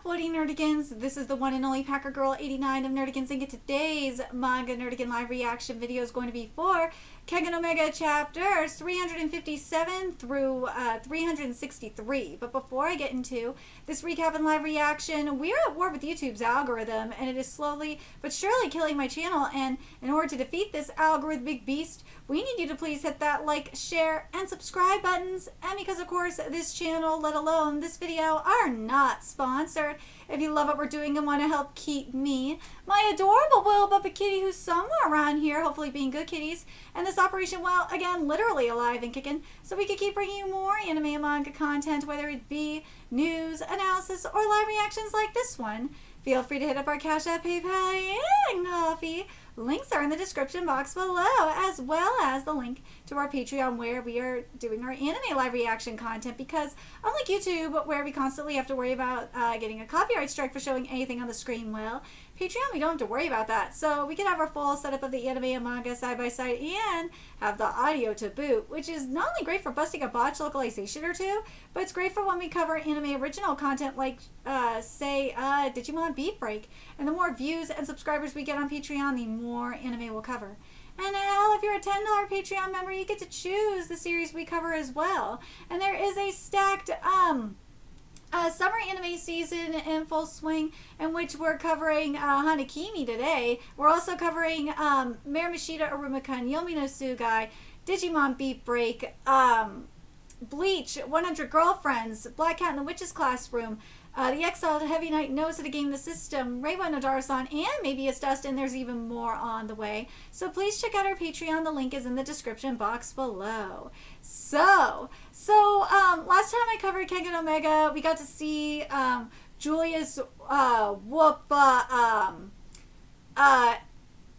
Woody Nerdigans. This is the one and only Packer Girl 89 of Nerdigans, and today's Manga Nerdigan live reaction video is going to be for Kengan Omega chapters 357 through 363. But before I get into this recap and live reaction, we're at war with YouTube's algorithm, and it is slowly but surely killing my channel. And in order to defeat this algorithmic beast, we need you to please hit that like, share, and subscribe buttons. And because of course this channel, let alone this video, are not sponsored, if you love what we're doing and want to help keep me, my adorable little puppet kitty who's somewhere around here, hopefully being good kitties, and this operation, well, again, literally alive and kicking, so we can keep bringing you more anime and manga content, whether it be news, analysis, or live reactions like this one. Feel free to hit up our Cash App, PayPal, and Coffee. Links are in the description box below, as well as the link to our Patreon, where we are doing our anime live reaction content, because unlike YouTube, where we constantly have to worry about getting a copyright strike for showing anything on the screen, well, Patreon, we don't have to worry about that. So we can have our full setup of the anime and manga side by side and have the audio to boot, which is not only great for busting a botch localization or two, but it's great for when we cover anime original content like, say, Digimon Beat Break. And the more views and subscribers we get on Patreon, the more anime we'll cover. And hell, if you're a $10 Patreon member, you get to choose the series we cover as well. And there is a stacked, summer anime season in full swing, in which we're covering Hanakimi today. We're also covering Marimashita Arumaka Yomi no Sugai, Digimon Beat Break, Bleach, 100 Girlfriends, Black Cat in the Witch's Classroom, The Exiled Heavy Knight Knows How to Game the System, Reiwa no Dara-san, and Maybe Dust, and there's even more on the way. So please check out our Patreon. The link is in the description box below. So last time I covered Kengan Omega, we got to see Julius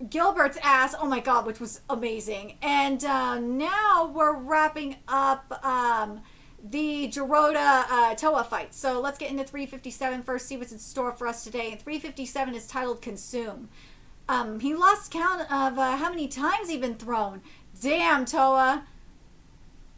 Gilbert's ass, oh my god, which was amazing. And now we're wrapping up the Jirota Toa fight. So let's get into 357 first, see what's in store for us today. And 357 is titled Consume. He lost count of how many times he'd been thrown. Damn, Toa.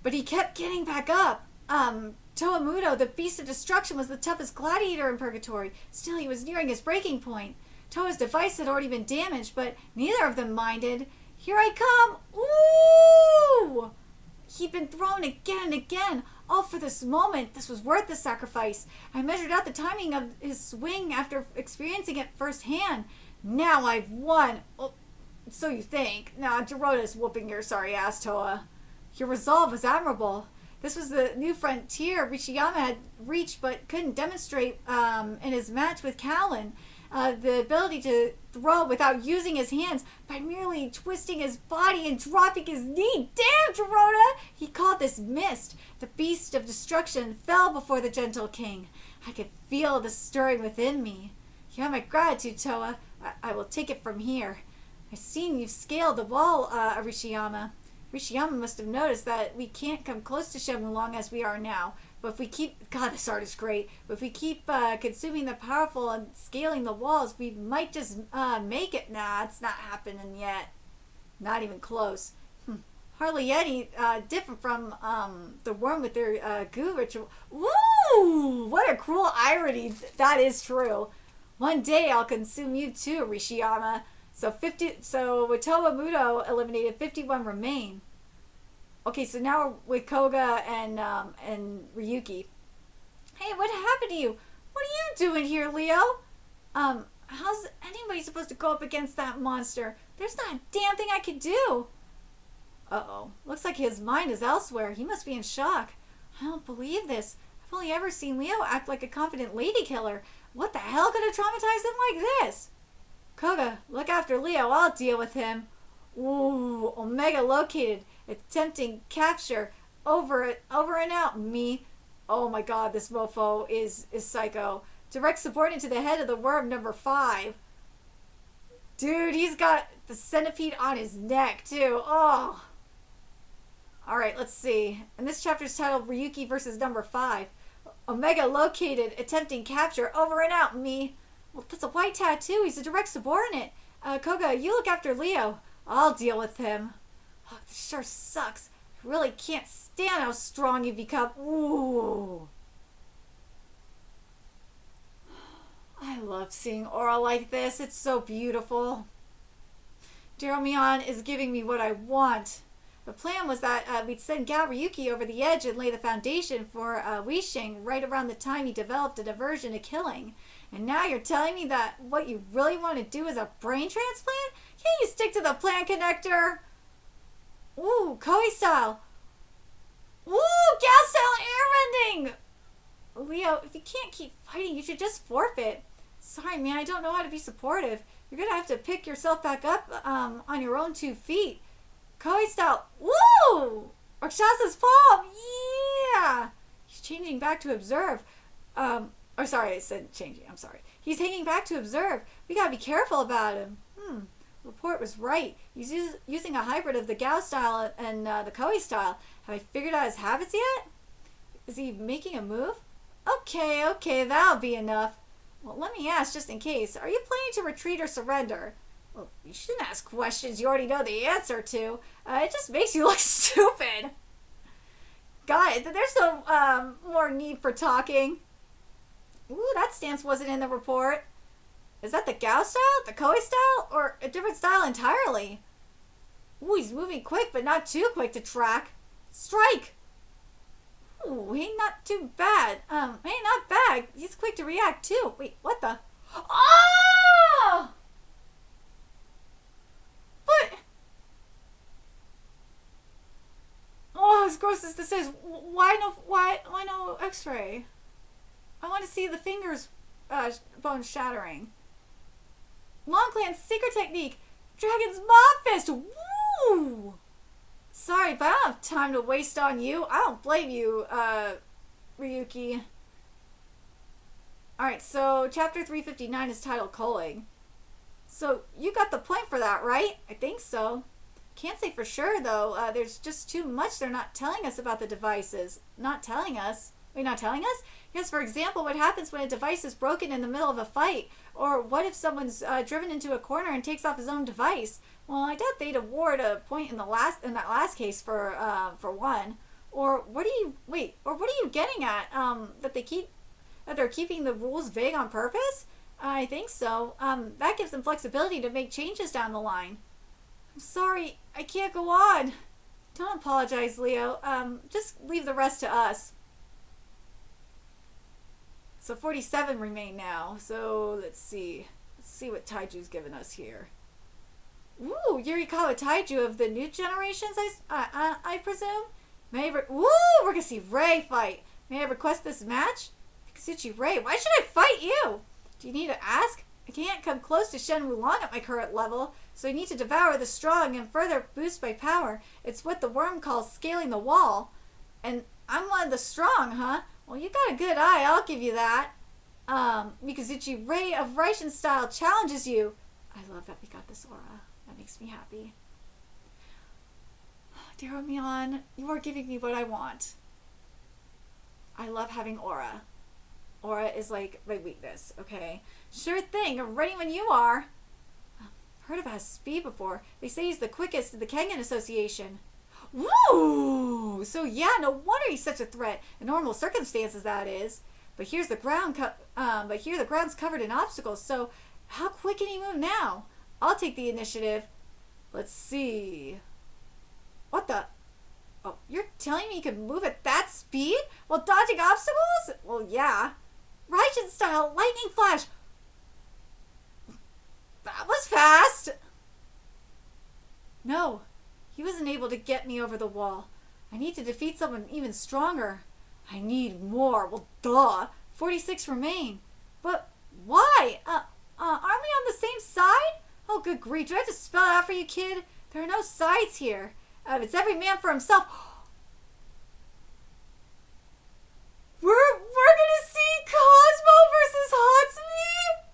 But he kept getting back up. Toa Muto, the beast of destruction, was the toughest gladiator in Purgatory. Still, he was nearing his breaking point. Toa's device had already been damaged, but neither of them minded. Here I come! Ooh! He'd been thrown again and again, all for this moment. This was worth the sacrifice. I measured out the timing of his swing after experiencing it firsthand. Now I've won. Oh, so you think. Nah, Jirota's whooping your sorry ass, Toa. Your resolve was admirable. This was the new frontier Rishiyama had reached but couldn't demonstrate in his match with Callan. The ability to throw without using his hands by merely twisting his body and dropping his knee. Damn, Jirota! He called this mist. The beast of destruction fell before the gentle king. I could feel the stirring within me. You have my gratitude, Toa. I will take it from here. I've seen you've scaled the wall, Arishiyama. Rishiyama must have noticed that we can't come close to Shenmue long as we are now. But if we keep... God, this art is great. But if we keep consuming the powerful and scaling the walls, we might just make it. Nah, it's not happening yet. Not even close. Hardly any different from the worm with their goo ritual. Woo! What a cruel irony. That is true. One day I'll consume you too, Rishiyama. So with Toa Muto eliminated, 51 remain. Okay, so now we're with Koga and Ryuki. Hey, what happened to you? What are you doing here, Leo? How's anybody supposed to go up against that monster? There's not a damn thing I could do. Uh-oh. Looks like his mind is elsewhere. He must be in shock. I don't believe this. I've only ever seen Leo act like a confident lady killer. What the hell could have traumatized him like this? Koga, look after Leo. I'll deal with him. Ooh, Omega located. Attempting capture. Over and out. Me. Oh my god, this mofo is psycho. Direct subordinate to the head of the worm, number 5. Dude, he's got the centipede on his neck, too. Oh. Alright, let's see. And this chapter is titled Ryuki versus number 5. Omega located. Attempting capture. Over and out. Me. Well, that's a white tattoo. He's a direct subordinate. Koga, you look after Leo. I'll deal with him. Oh, this sure sucks. I really can't stand how strong you become. Ooh. love seeing Aura like this. It's so beautiful. Daryl is giving me what I want. The plan was that we'd send Gal Ryuki over the edge and lay the foundation for Wishing right around the time he developed an aversion to killing. And now you're telling me that what you really want to do is a brain transplant? Can't you stick to the plant connector? Ooh, Koi style. Ooh, Gal style airbending! Leo, if you can't keep fighting, you should just forfeit. Sorry, man, I don't know how to be supportive. You're gonna have to pick yourself back up on your own 2 feet. Koi style. Woo! Rakshasa's palm. Yeah! He's changing back to observe. Sorry, I said changing. I'm sorry. He's hanging back to observe. We gotta be careful about him. Report was right. He's using a hybrid of the Gao style and the Koi style. Have I figured out his habits yet? Is he making a move? Okay, that'll be enough. Well, let me ask just in case. Are you planning to retreat or surrender? Well, you shouldn't ask questions you already know the answer to. It just makes you look stupid. Got it. There's no more need for talking. Ooh, that stance wasn't in the report. Is that the Gao style, the Koi style, or a different style entirely? Ooh, he's moving quick, but not too quick to track. Strike! Ooh, he ain't not too bad. Ain't not bad. He's quick to react too. Wait, what the? Oh! But... Oh, as gross as this is, why no x-ray? I want to see the fingers, bones shattering. Long Clan's secret technique! Dragon's Mob Fist! Woo! Sorry, but I don't have time to waste on you. I don't blame you, Ryuki. Alright, so chapter 359 is titled Culling. So, you got the point for that, right? I think so. Can't say for sure, though. There's just too much they're not telling us about the devices. Not telling us? Wait, not telling us? Yes, for example, what happens when a device is broken in the middle of a fight? Or what if someone's driven into a corner and takes off his own device? Well, I doubt they'd award a point in that last case for one. Or what are you getting at? That they're keeping the rules vague on purpose? I think so. That gives them flexibility to make changes down the line. I'm sorry, I can't go on. Don't apologize, Leo. Just leave the rest to us. So 47 remain now. So let's see. Let's see what Taiju's given us here. Ooh, Yurikawa Taiju of the new generations, I presume? Ooh, we're gonna see Ray fight. May I request this match? Pikazuchi Ray, why should I fight you? Do you need to ask? I can't come close to Shen Wulong at my current level, so I need to devour the strong and further boost my power. It's what the worm calls scaling the wall. And I'm one of the strong, huh? Well, you got a good eye, I'll give you that. Mikazuchi Ray of Raishin style challenges you. I love that we got this aura. That makes me happy. Dear Omion, you are giving me what I want. I love having aura. Aura is like my weakness, okay? Sure thing, ready when you are. Heard about his speed before. They say he's the quickest in the Kengan Association. Woo! So yeah, no wonder he's such a threat. In normal circumstances, that is. But here's the ground. But here the ground's covered in obstacles. So how quick can he move now? I'll take the initiative. Let's see. What the? Oh, you're telling me you can move at that speed while dodging obstacles? Well, yeah. Raijin style lightning flash. That was fast. No, he wasn't able to get me over the wall. I need to defeat someone even stronger. I need more. Well, duh. 46 remain. But why? Aren't we on the same side? Oh, good grief. Do I have to spell it out for you, kid? There are no sides here. It's every man for himself. We're gonna see Cosmo versus Hatsumi?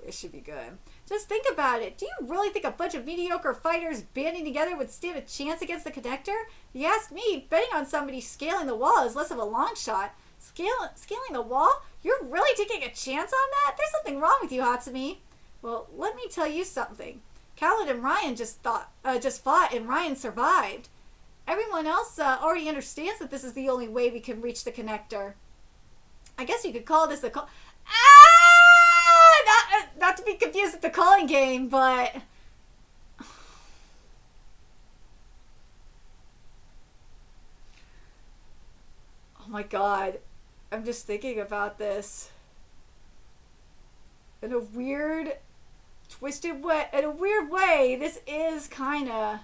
It should be good. Just think about it. Do you really think a bunch of mediocre fighters banding together would stand a chance against the connector? If you ask me, betting on somebody scaling the wall is less of a long shot. Scaling the wall? You're really taking a chance on that? There's something wrong with you, Hatsumi. Well, let me tell you something. Khaled and Ryan just fought, and Ryan survived. Everyone else already understands that this is the only way we can reach the connector. I guess you could call this a call. Ah! Not to be confused with the calling game, but. Oh my god. I'm just thinking about this. In a weird, twisted way. In a weird way, this is kinda.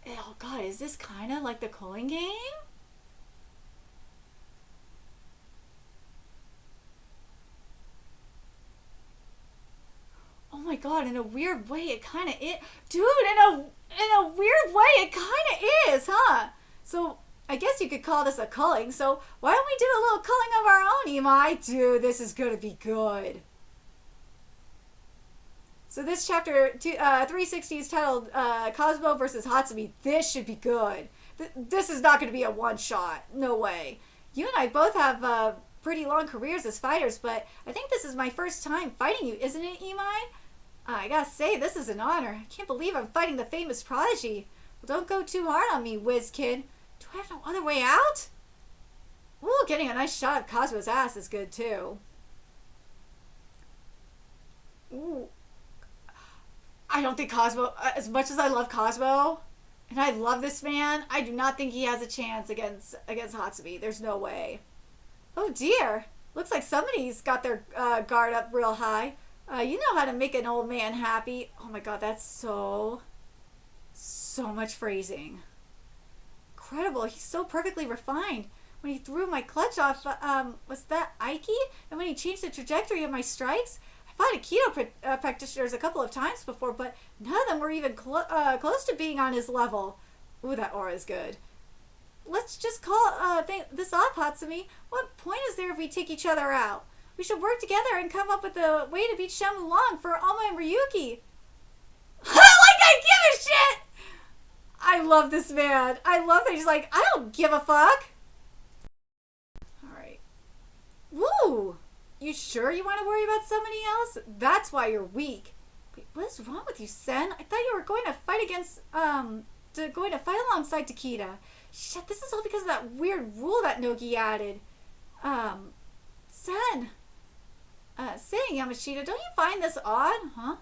Oh god, is this kinda like the calling game? Oh my god, in a weird way it kinda is. Dude, in a weird way it kinda is, huh? So I guess you could call this a culling, so why don't we do a little culling of our own, Imai? Dude, this is gonna be good. So this chapter 360 is titled Cosmo versus Hatsumi. This should be good. This is not going to be a one-shot. No way. You and I both have pretty long careers as fighters, but I think this is my first time fighting you, isn't it, Imai? I gotta say, this is an honor. I can't believe I'm fighting the famous prodigy. Well, don't go too hard on me, whiz kid. Do I have no other way out? Ooh, getting a nice shot of Cosmo's ass is good, too. Ooh. I don't think Cosmo, as much as I love Cosmo, and I love this man, I do not think he has a chance against Hatsumi. There's no way. Oh dear. Looks like somebody's got their guard up real high. You know how to make an old man happy. Oh my god, that's so much phrasing. Incredible. He's so perfectly refined. When he threw my clutch off, was that Ike? And when he changed the trajectory of my strikes? I fought Aikido practitioners a couple of times before, but none of them were even close to being on his level. Ooh, that aura is good. Let's just call this off, Hatsumi. What point is there if we take each other out? We should work together and come up with a way to beat Shamu Long for Alma and Ryuki. Like I give a shit! I love this man. I love that he's like, I don't give a fuck. Alright. Woo! You sure you want to worry about somebody else? That's why you're weak. Wait, what is wrong with you, Sen? I thought you were going to fight going to fight alongside Takeda. Shit, this is all because of that weird rule that Nogi added. Sen. Saying Yamashita, don't you find this odd, huh?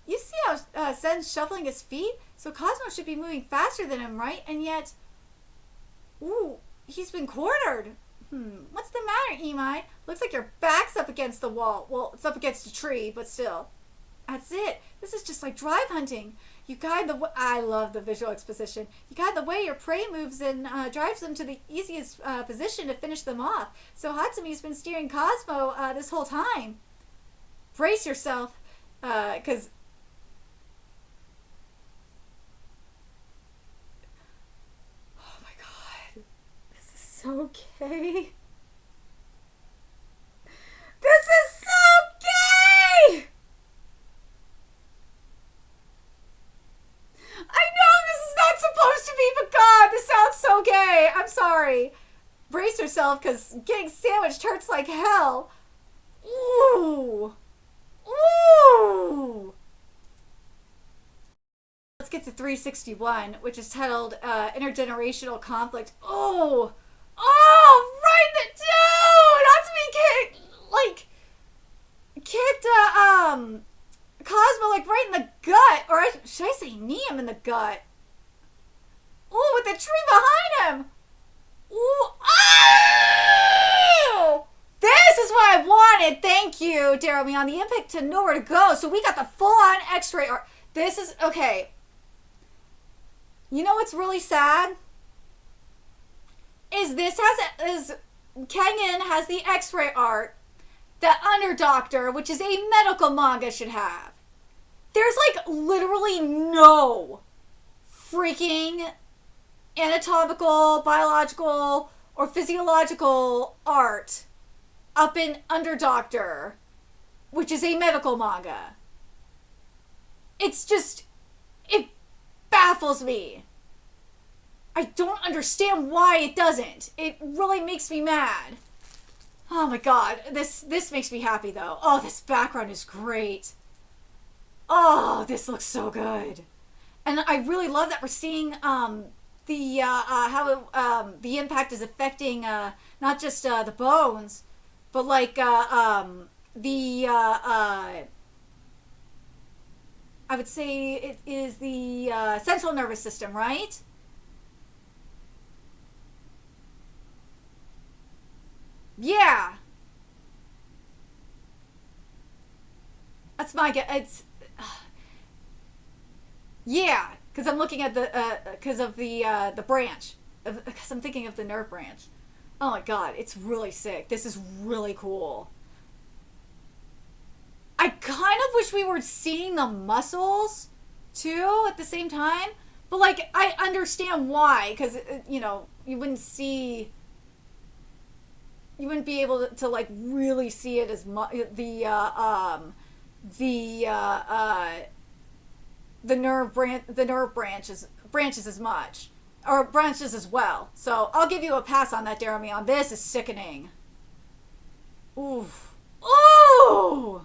You see how Sen's shuffling his feet? So Cosmo should be moving faster than him, right? And yet... Ooh, he's been cornered. What's the matter, Imai? Looks like your back's up against the wall. Well, it's up against a tree, but still. That's it. This is just like drive hunting. You guide the way. I love the visual exposition. You guide the way your prey moves and drives them to the easiest position to finish them off. So Hatsumi's been steering Cosmo this whole time. Brace yourself, because... Oh my god. This is so gay. This is so gay! I know this is not supposed to be, but god, this sounds so gay. I'm sorry. Brace yourself, because getting sandwiched hurts like hell. Ooh. Ooh. Let's get to 361, which is titled Intergenerational Conflict. Oh. Oh, right the dude! Not to be kicked Cosmo like right in the gut, or should I say knee him in the gut? Ooh, with the tree behind him. Ooh, oh! This is what I wanted. Thank you, Jeremy. On the impact to nowhere to go. So we got the full-on X-ray art. This is okay. You know what's really sad? Is Kengan has the X-ray art that Underdoctor, which is a medical manga, should have. There's like literally no freaking anatomical, biological, or physiological art up in Underdoctor, which is a medical manga. It's just, it baffles me. I don't understand why it doesn't. It really makes me mad. Oh my god, this makes me happy though. Oh, this background is great. Oh, this looks so good. And I really love that we're seeing the the impact is affecting not just the bones, but like the I would say it is the central nervous system, right? Yeah, that's my guess. It's yeah, because I'm looking at the because of the branch, because I'm thinking of the nerve branch. Oh my god, it's really sick. This is really cool. I kind of wish we were seeing the muscles too at the same time, but like I understand why, because you wouldn't see, you wouldn't be able to like really see it as much the the nerve branches as much, or branches as well. So I'll give you a pass on that, Daramion. This is sickening. Ooh, ooh,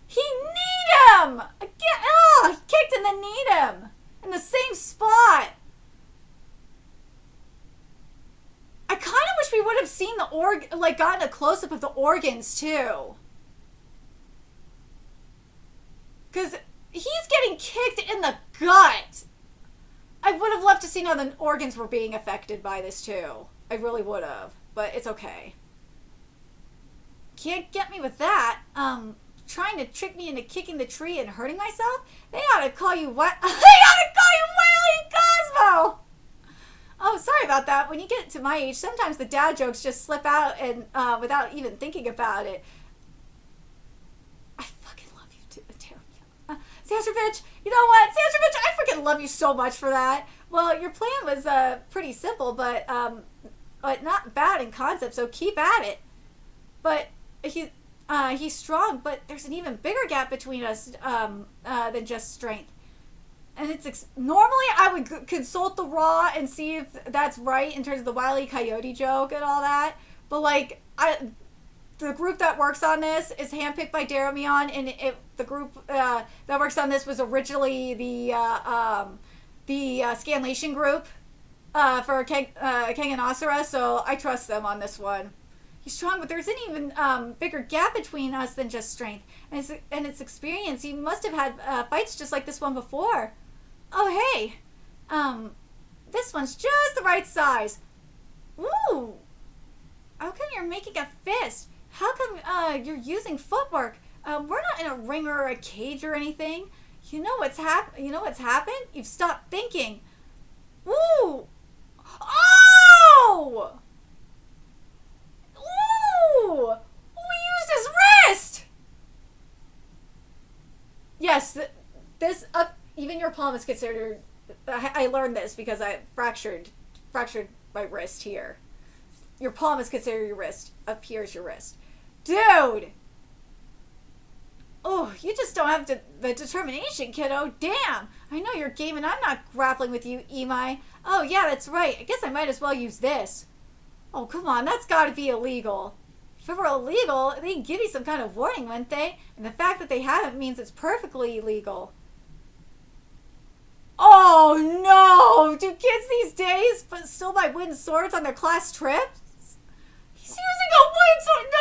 he kneed him again. Oh, he kicked and then kneed him in the same spot. I kind of wish we would have seen the like gotten a close up of the organs too, because he's getting kicked in the gut. I would have loved to see how the organs were being affected by this too. I really would have, but it's okay. Can't get me with that. Trying to trick me into kicking the tree and hurting myself? They ought to call you what? They ought to call you Wily Cosmo! Oh, sorry about that. When you get to my age, sometimes the dad jokes just slip out and without even thinking about it. I fucking love you too, Terry. Sandrovich, you know what? Sandrovich, I freaking love you so much for that. Well, your plan was pretty simple, but not bad in concept, so keep at it. But he's strong, but there's an even bigger gap between us than just strength. And it's normally I would consult the raw and see if that's right in terms of the Wile E. Coyote joke and all that. But like the group that works on this is handpicked by Daramion, and the group that works on this was originally the Scanlation group for Kengan Asura, so I trust them on this one. He's strong, but there's an even bigger gap between us than just strength and its experience. He must have had fights just like this one before. Oh, hey. This one's just the right size. Ooh. How come you're making a fist? How come you're using footwork? We're not in a ring or a cage or anything. You know what's happened? You've stopped thinking. Ooh. Oh! Ooh! We used his wrist! Yes, this even your palm is considered. I learned this because I fractured my wrist here. Your palm is considered your wrist. Up here is your wrist. Dude! Oh, you just don't have the determination, kiddo. Damn! I know your game and I'm not grappling with you, Imai. Oh, yeah, that's right. I guess I might as well use this. Oh, come on. That's gotta be illegal. If it were illegal, they'd give you some kind of warning, wouldn't they? And the fact that they haven't means it's perfectly illegal. Oh, no! Do kids these days but still buy wooden swords on their class trips? He's using a wooden sword! No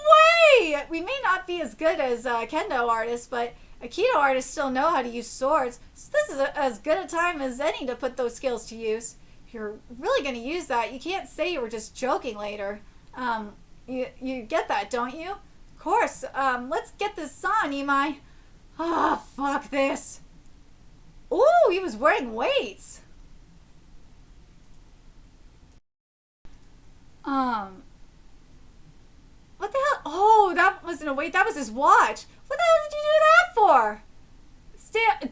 way! We may not be as good as kendo artists, but aikido artists still know how to use swords. So this is as good a time as any to put those skills to use. If you're really going to use that, you can't say you were just joking later. You get that, don't you? Of course. Let's get this on, Imai. Ah, fuck this. Ooh, he was wearing weights. What the hell? Oh, that wasn't a weight. That was his watch. What the hell did you do that for? Dude, he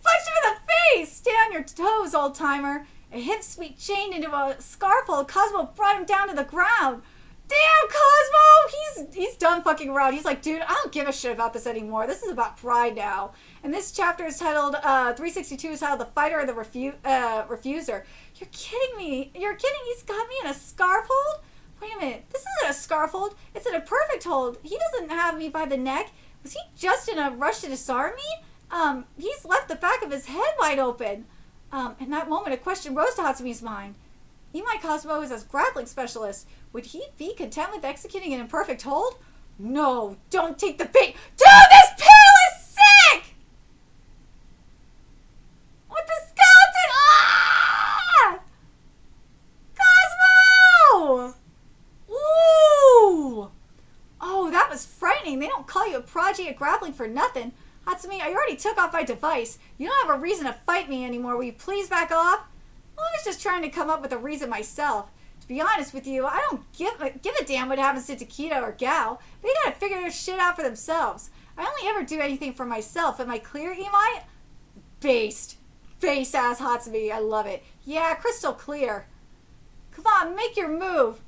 punched him in the face. Stay on your toes, old timer. A hip sweep chained into a scarf hole. Cosmo brought him down to the ground. Damn, Cosmo! He's done fucking around. He's like, dude, I don't give a shit about this anymore. This is about pride now. And this chapter is titled, 362 is titled The Fighter and the Refuser. You're kidding me. You're kidding. He's got me in a scarf hold? Wait a minute. This isn't a scarf hold. It's in a perfect hold. He doesn't have me by the neck. Was he just in a rush to disarm me? He's left the back of his head wide open. In that moment, a question rose to Hatsumi's mind. Imai Cosmo is a grappling specialist. Would he be content with executing an imperfect hold? No, don't take the bait. Dude, this pill is sick! With the skeleton! Ah! Cosmo! Ooh! Oh, that was frightening. They don't call you a prodigy at grappling for nothing. Hatsumi, I already took off my device. You don't have a reason to fight me anymore. Will you please back off? Well, I was just trying to come up with a reason myself. To be honest with you, I don't give a damn what happens to Takeda or Gao. They gotta figure their shit out for themselves. I only ever do anything for myself. Am I clear, Imai? Based. Base-ass Hatsumi. I love it. Yeah, crystal clear. Come on, make your move.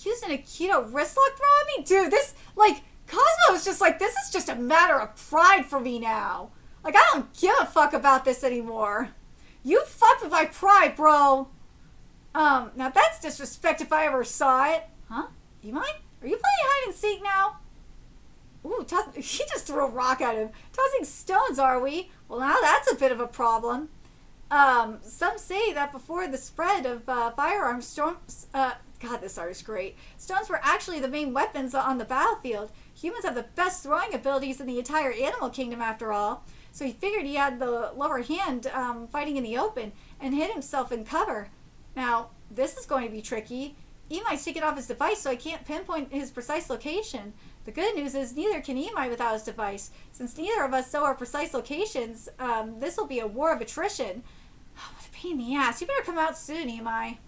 Using a keto wrist lock throw at me? Dude, this, like, Cosmo is just like, this is just a matter of pride for me now. Like, I don't give a fuck about this anymore. You fucked with my pride, bro. Now that's disrespect if I ever saw it. Huh? Imai? Are you playing hide and seek now? Ooh, he just threw a rock at him. Tossing stones, are we? Well, now that's a bit of a problem. Some say that before the spread of firearms, stones, God, this art is great. Stones were actually the main weapons on the battlefield. Humans have the best throwing abilities in the entire animal kingdom, after all. So he figured he had the lower hand fighting in the open and hid himself in cover. Now, this is going to be tricky. Imai's taken off his device, so I can't pinpoint his precise location. The good news is neither can Imai without his device. Since neither of us know our precise locations, this will be a war of attrition. Oh, what a pain in the ass. You better come out soon, Imai.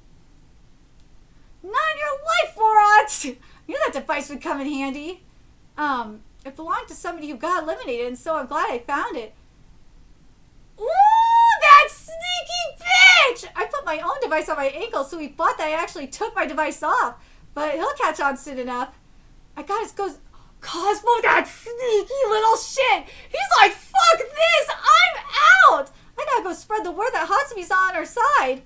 Not in your life, morons! I knew that device would come in handy. It belonged to somebody who got eliminated, and so I'm glad I found it. Ooh, that sneaky bitch! I put my own device on my ankle, so he thought that I actually took my device off. But he'll catch on soon enough. I got his Cosmo, that sneaky little shit! He's like, fuck this! I'm out! I gotta go spread the word that Hatsumi's on our side.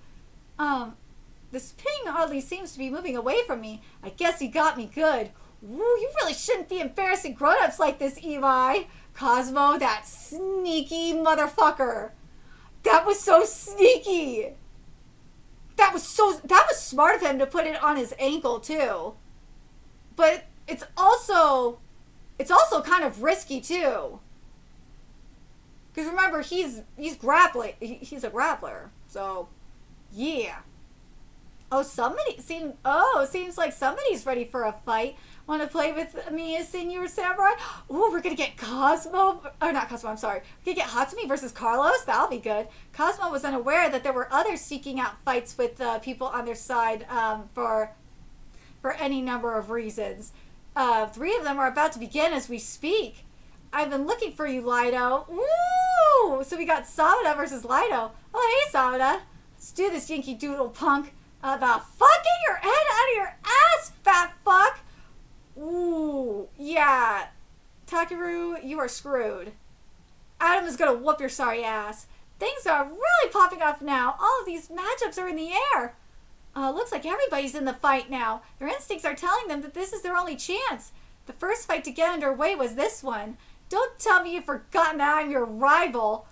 This ping oddly seems to be moving away from me. I guess he got me good. Ooh, you really shouldn't be embarrassing grown-ups like this, Imai. Cosmo, that sneaky motherfucker. That was so sneaky. That was smart of him to put it on his ankle too. But it's also kind of risky too. Because remember, he's grappling. He's a grappler. So, yeah. Oh, seems like somebody's ready for a fight. Want to play with me, Senor Samurai? Ooh, we're gonna get Cosmo, or not Cosmo, I'm sorry. We're gonna get Hatsumi versus Carlos? That'll be good. Cosmo was unaware that there were others seeking out fights with people on their side for any number of reasons. 3 of them are about to begin as we speak. I've been looking for you, Lido. Ooh! So we got Samada versus Lido. Oh, hey, Samada. Let's do this, Yankee Doodle punk. The fuck, get your head out of your ass, fat fuck! Ooh, yeah. Takeru, you are screwed. Adam is gonna whoop your sorry ass. Things are really popping off now. All of these matchups are in the air. Looks like everybody's in the fight now. Their instincts are telling them that this is their only chance. The first fight to get underway was this one. Don't tell me you've forgotten that I'm your rival.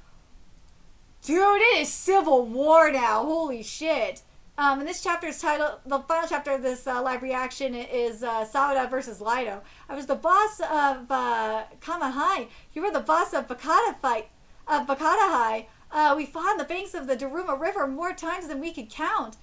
Dude, it is Civil War now. Holy shit. And this chapter's title, the final chapter of this live reaction is Sawada versus Lido. I was the boss of Kamahai. You were the boss of Bakata High. We fought on the banks of the Daruma River more times than we could count.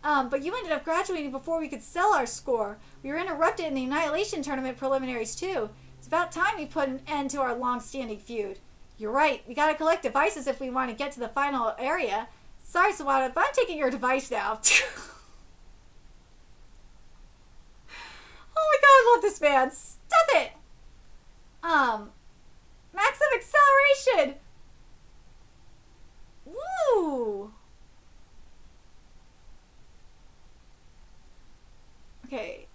But you ended up graduating before we could sell our score. We were interrupted in the Annihilation Tournament preliminaries too. It's about time we put an end to our long-standing feud. You're right. We gotta collect devices if we want to get to the final area. Sorry, Sawada, but I'm taking your device now. Oh my god, I love this man. Stop it! Maximum acceleration! Woo! Okay.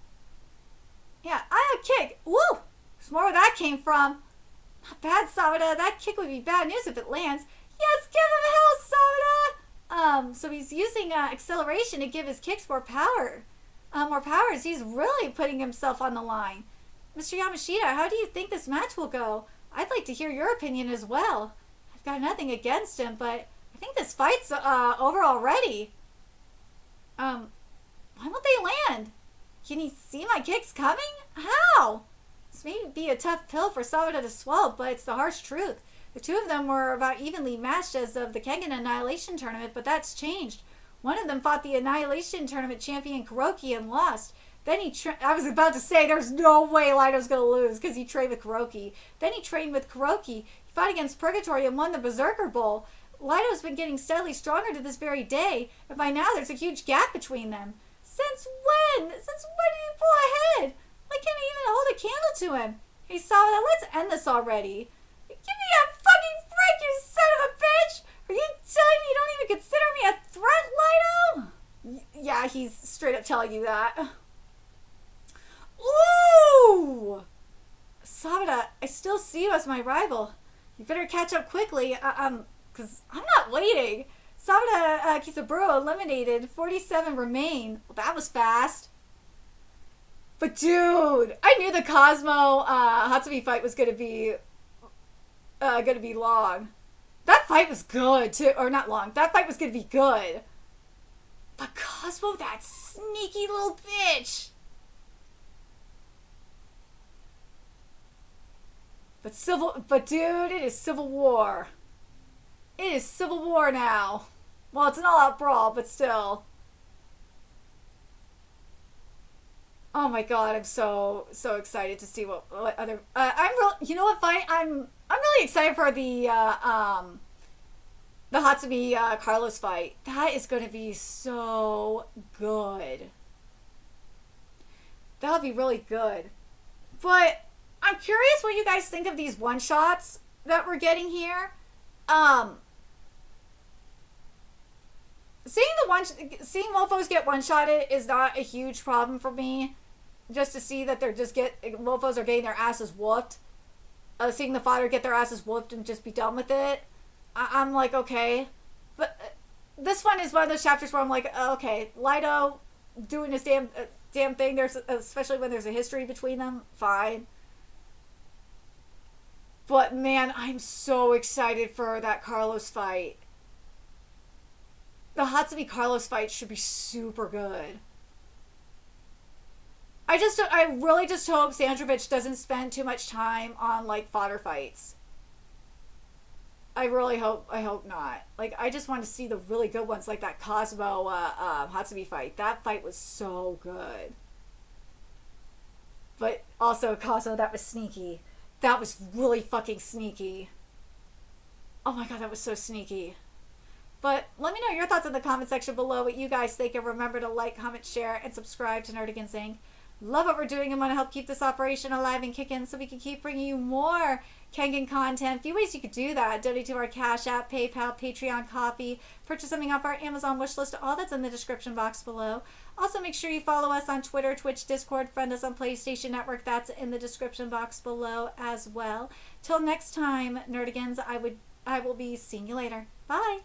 Yeah, I have a kick. Woo! There's more where that came from. Not bad, Sawada. That kick would be bad news if it lands. Yes, give him hell, Sawada! So he's using acceleration to give his kicks more power. More powers. He's really putting himself on the line. Mr. Yamashita, how do you think this match will go? I'd like to hear your opinion as well. I've got nothing against him, but I I think this fight's over already. Why won't they land? Can you see my kicks coming? How? This may be a tough pill for Sabata to swallow, but it's the harsh truth. The two of them were about evenly matched as of the Kengan Annihilation Tournament, but that's changed. One of them fought the Annihilation Tournament champion Kuroki and lost. Then I was about to say there's no way Lido's going to lose because he trained with Kuroki. Then he trained with Kuroki. He fought against Purgatory and won the Berserker Bowl. Lido's been getting steadily stronger to this very day, and by now there's a huge gap between them. Since when? Since when did he pull ahead? I can't even hold a candle to him. Hey, Sabata, let's end this already. Give me a fucking break, you son of a bitch! Are you telling me you don't even consider me a threat, Lido? Yeah, he's straight up telling you that. Ooh! Sabata, I still see you as my rival. You better catch up quickly, because I'm not waiting. Sabata Kisaburo eliminated. 47 remain. Well, that was fast. But dude, I knew the Cosmo Hatsumi fight was gonna be long. That fight was good too, or not long. That fight was gonna be good. But Cosmo, that sneaky little bitch. But dude, it is Civil War. It is Civil War now. Well, it's an all-out brawl, but still. Oh my god, I'm so excited to see what other. You know what fight? I'm really excited for the Hatsumi Carlos fight. That is going to be so good. That'll be really good. But I'm curious what you guys think of these one-shots that we're getting here. Seeing mofos get one-shotted is not a huge problem for me. Just to see that mofos are getting their asses whooped. Seeing the fodder get their asses whooped and just be done with it. I'm like, okay. But this one is one of those chapters where I'm like, okay, Lido doing his damn thing. Especially when there's a history between them. Fine. But man, I'm so excited for that Carlos fight. The Hatsumi Carlos fight should be super good. I really just hope Sandrovich doesn't spend too much time on like fodder fights. I hope not. Like, I just want to see the really good ones, like that Cosmo Hatsumi fight. That fight was so good. But also Cosmo, that was sneaky. That was really fucking sneaky. Oh my god, that was so sneaky. But let me know your thoughts in the comment section below, what you guys think, and remember to like, comment, share, and subscribe to Nerdigans Inc. Love what we're doing and want to help keep this operation alive and kicking so we can keep bringing you more Kengan content. A few ways you could do that: donate to our Cash App, PayPal, Patreon, Coffee, purchase something off our Amazon wish list. All that's in the description box below. Also, make sure you follow us on Twitter, Twitch, Discord, friend us on PlayStation Network. That's in the description box below as well. Till next time, Nerdigans, I will be seeing you later. Bye!